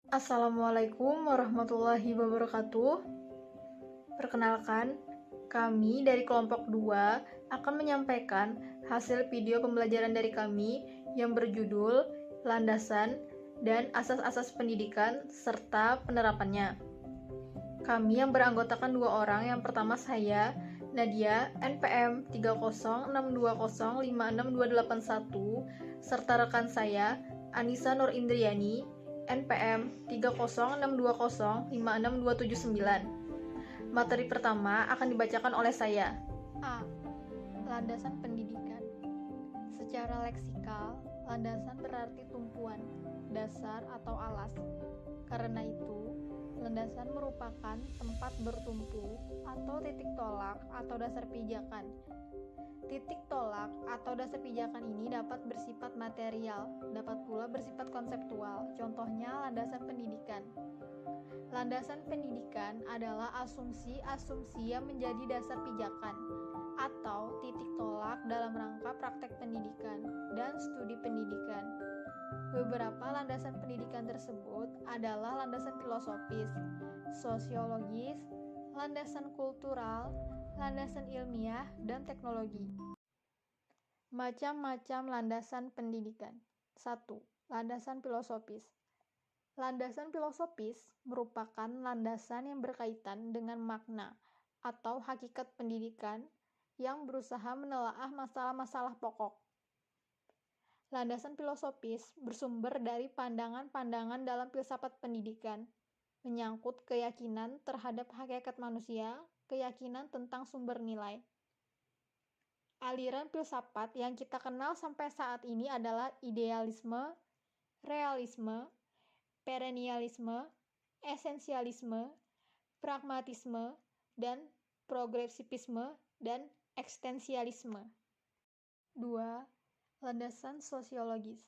Assalamualaikum warahmatullahi wabarakatuh. Perkenalkan, kami dari kelompok 2 akan menyampaikan hasil video pembelajaran dari kami yang berjudul Landasan dan Asas-asas Pendidikan serta Penerapannya. Kami yang beranggotakan 2 orang, yang pertama saya, Nadia, NPM 30620562281, serta rekan saya, Anissa Nur Indriani, NPM 30620562279. Materi pertama akan dibacakan oleh saya. A. Landasan pendidikan. Secara leksikal, landasan berarti tumpuan, dasar atau alas. Karena itu, landasan merupakan tempat bertumpu atau titik tolak atau dasar pijakan. Titik tolak atau dasar pijakan ini dapat bersifat material, dapat pula bersifat konseptual. Contohnya landasan pendidikan. Landasan pendidikan adalah asumsi-asumsi yang menjadi dasar pijakan atau titik tolak dalam rangka praktek pendidikan dan studi pendidikan. Beberapa landasan pendidikan tersebut adalah landasan filosofis, sosiologis, landasan kultural, landasan ilmiah, dan teknologi. Macam-macam landasan pendidikan. 1. Landasan filosofis. Landasan filosofis merupakan landasan yang berkaitan dengan makna atau hakikat pendidikan yang berusaha menelaah masalah-masalah pokok. Landasan filosofis bersumber dari pandangan-pandangan dalam filsafat pendidikan, menyangkut keyakinan terhadap hakikat manusia, keyakinan tentang sumber nilai. Aliran filsafat yang kita kenal sampai saat ini adalah idealisme, realisme, perennialisme, esensialisme, pragmatisme, dan progresivisme dan eksistensialisme. 2. Landasan sosiologis.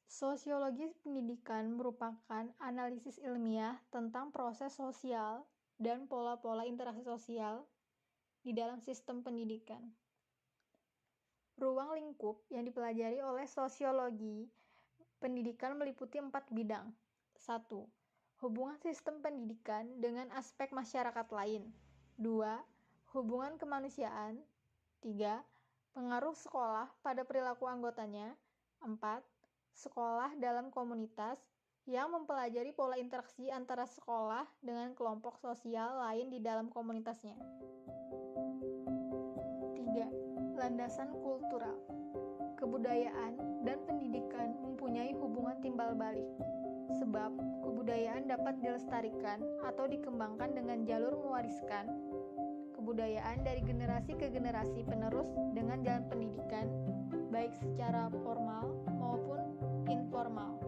Sosiologi pendidikan merupakan analisis ilmiah tentang proses sosial dan pola-pola interaksi sosial di dalam sistem pendidikan. Ruang lingkup yang dipelajari oleh sosiologi pendidikan meliputi 4 bidang. 1. Hubungan sistem pendidikan dengan aspek masyarakat lain. 2. Hubungan kemanusiaan. 3. Pengaruh sekolah pada perilaku anggotanya. 4. Sekolah dalam komunitas yang mempelajari pola interaksi antara sekolah dengan kelompok sosial lain di dalam komunitasnya. 3. Landasan kultural. Kebudayaan dan pendidikan mempunyai hubungan timbal balik, sebab kebudayaan dapat dilestarikan atau dikembangkan dengan jalur mewariskan kebudayaan dari generasi ke generasi penerus dengan jalan pendidikan, baik secara formal maupun informal.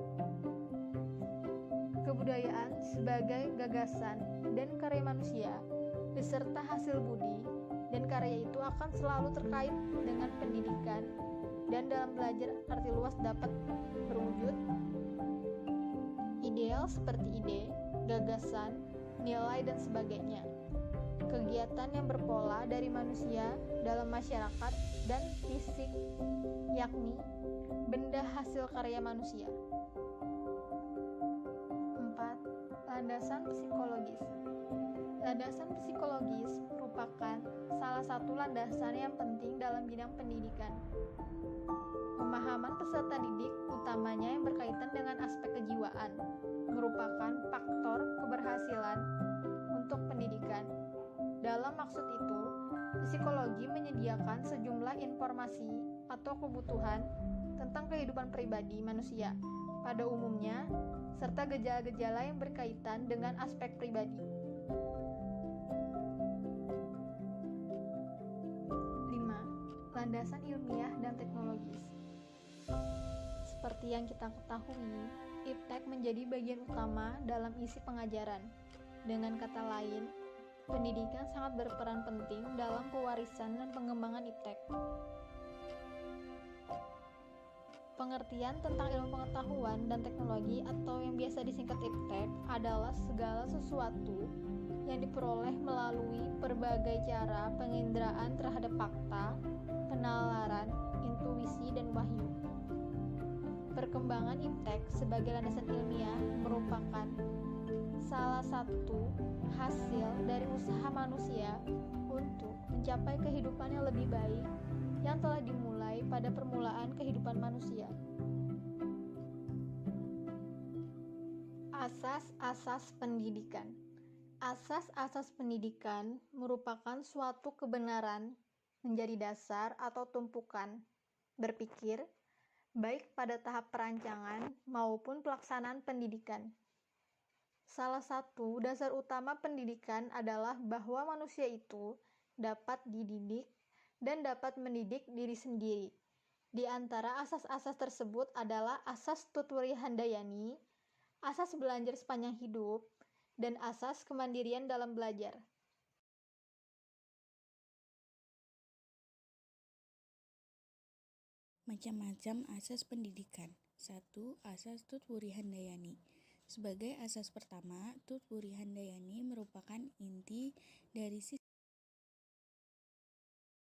Kebudayaan sebagai gagasan dan karya manusia beserta hasil budi dan karya itu akan selalu terkait dengan pendidikan, dan dalam belajar arti luas dapat berwujud ideal seperti ide, gagasan, nilai, dan sebagainya. Kegiatan yang berpola dari manusia dalam masyarakat dan fisik, yakni benda hasil karya manusia. 4. Landasan psikologis. Landasan psikologis merupakan salah satu landasan yang penting dalam bidang pendidikan. Pemahaman peserta didik, utamanya yang berkaitan dengan aspek kejiwaan, merupakan faktor keberhasilan untuk pendidikan. Dalam maksud itu, psikologi menyediakan sejumlah informasi atau kebutuhan tentang kehidupan pribadi manusia pada umumnya, serta gejala-gejala yang berkaitan dengan aspek pribadi. 5. Landasan ilmiah dan teknologis. Seperti yang kita ketahui, iptek menjadi bagian utama dalam isi pengajaran. Dengan kata lain, pendidikan sangat berperan penting dalam pewarisan dan pengembangan iptek. Pengertian tentang ilmu pengetahuan dan teknologi atau yang biasa disingkat iptek adalah segala sesuatu yang diperoleh melalui berbagai cara penginderaan terhadap fakta, penalaran, intuisi, dan wahyu. Perkembangan iptek sebagai landasan ilmiah merupakan salah satu hasil dari usaha manusia untuk mencapai kehidupan yang lebih baik yang telah dimulai pada permulaan kehidupan manusia. Asas-asas pendidikan. Asas-asas pendidikan merupakan suatu kebenaran menjadi dasar atau tumpukan berpikir baik pada tahap perancangan maupun pelaksanaan pendidikan. Salah satu dasar utama pendidikan adalah bahwa manusia itu dapat dididik dan dapat mendidik diri sendiri. Di antara asas-asas tersebut adalah asas Tutwuri Handayani, asas belajar sepanjang hidup, dan asas kemandirian dalam belajar. Macam-macam asas pendidikan. 1. Asas Tutwuri Handayani. Sebagai asas pertama, Tutwuri Handayani merupakan inti dari sistem.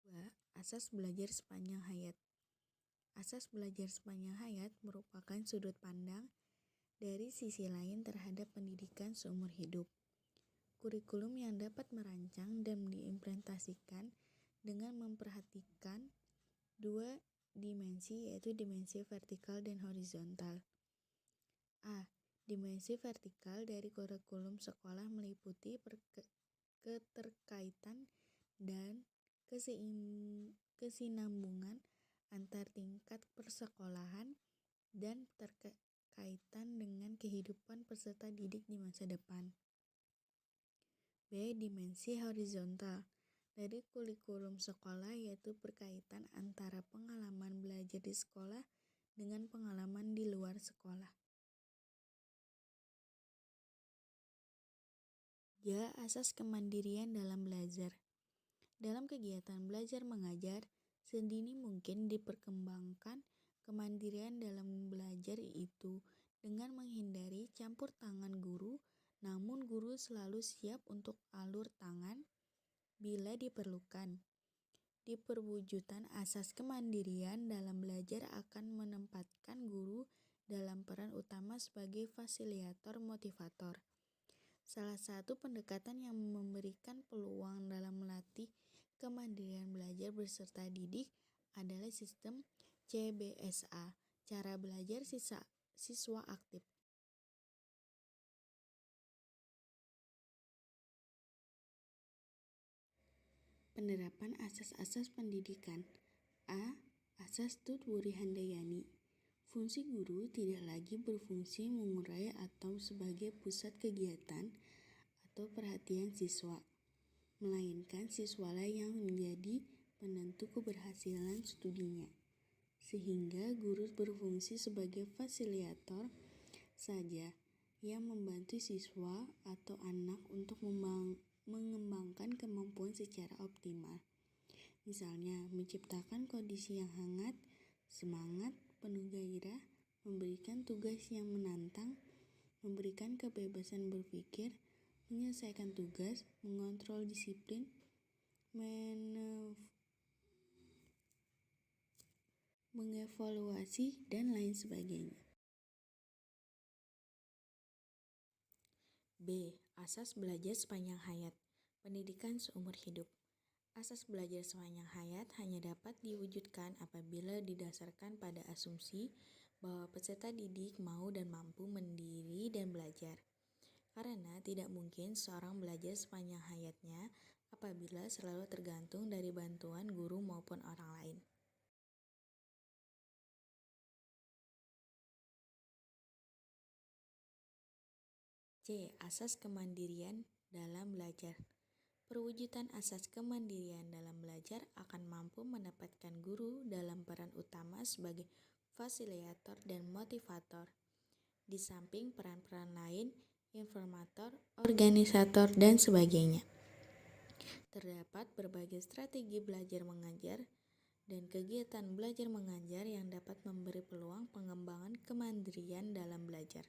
2. Asas belajar sepanjang hayat. Asas belajar sepanjang hayat merupakan sudut pandang dari sisi lain terhadap pendidikan seumur hidup. Kurikulum yang dapat merancang dan diimplementasikan dengan memperhatikan dua dimensi, yaitu dimensi vertikal dan horizontal. A. Dimensi vertikal dari kurikulum sekolah meliputi keterkaitan dan kesinambungan antar tingkat persekolahan dan terkaitan dengan kehidupan peserta didik di masa depan. B. Dimensi horizontal dari kurikulum sekolah, yaitu berkaitan antara pengalaman belajar di sekolah dengan pengalaman di luar sekolah. 3. Asas kemandirian dalam belajar. Dalam kegiatan belajar mengajar, sedini mungkin diperkembangkan kemandirian dalam belajar itu dengan menghindari campur tangan guru, namun guru selalu siap untuk alur tangan bila diperlukan. Di perwujudan asas kemandirian dalam belajar akan menempatkan guru dalam peran utama sebagai fasilitator motivator. Salah satu pendekatan yang memberikan peluang dalam melatih kemandirian belajar beserta didik adalah sistem CBSA, cara belajar siswa aktif. Penerapan asas-asas pendidikan. A. Asas Tutwuri Handayani. Fungsi guru tidak lagi berfungsi mengurai atau sebagai pusat kegiatan atau perhatian siswa, melainkan siswalah yang menjadi penentu keberhasilan studinya. Sehingga guru berfungsi sebagai fasilitator saja yang membantu siswa atau anak untuk mengembangkan kemampuan secara optimal. Misalnya, menciptakan kondisi yang hangat, semangat, penuh gairah, memberikan tugas yang menantang, memberikan kebebasan berpikir, menyelesaikan tugas, mengontrol disiplin, mengevaluasi, dan lain sebagainya. B. Asas belajar sepanjang hayat. Pendidikan seumur hidup. Asas belajar sepanjang hayat hanya dapat diwujudkan apabila didasarkan pada asumsi bahwa peserta didik mau dan mampu mendiri dan belajar. Karena tidak mungkin seorang belajar sepanjang hayatnya apabila selalu tergantung dari bantuan guru maupun orang lain. C. Asas kemandirian dalam belajar. Perwujudan asas kemandirian dalam belajar akan mampu menempatkan guru dalam peran utama sebagai fasilitator dan motivator, di samping peran-peran lain, informator, organisator, dan sebagainya. Terdapat berbagai strategi belajar mengajar dan kegiatan belajar mengajar yang dapat memberi peluang pengembangan kemandirian dalam belajar.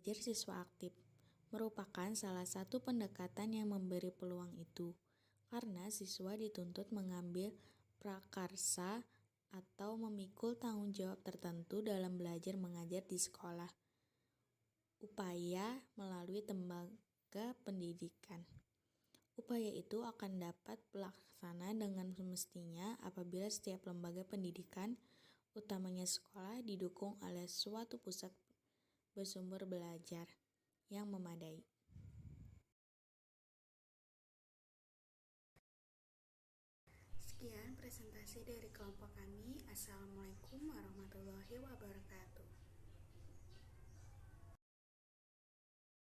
Belajar siswa aktif merupakan salah satu pendekatan yang memberi peluang itu. karena siswa dituntut mengambil prakarsa atau memikul tanggung jawab tertentu dalam belajar mengajar di sekolah. Upaya melalui lembaga pendidikan. Upaya itu akan dapat pelaksana dengan semestinya apabila setiap lembaga pendidikan, utamanya sekolah, didukung oleh suatu pusat bersumber belajar yang memadai. Sekian presentasi dari kelompok kami. Assalamualaikum warahmatullahi wabarakatuh.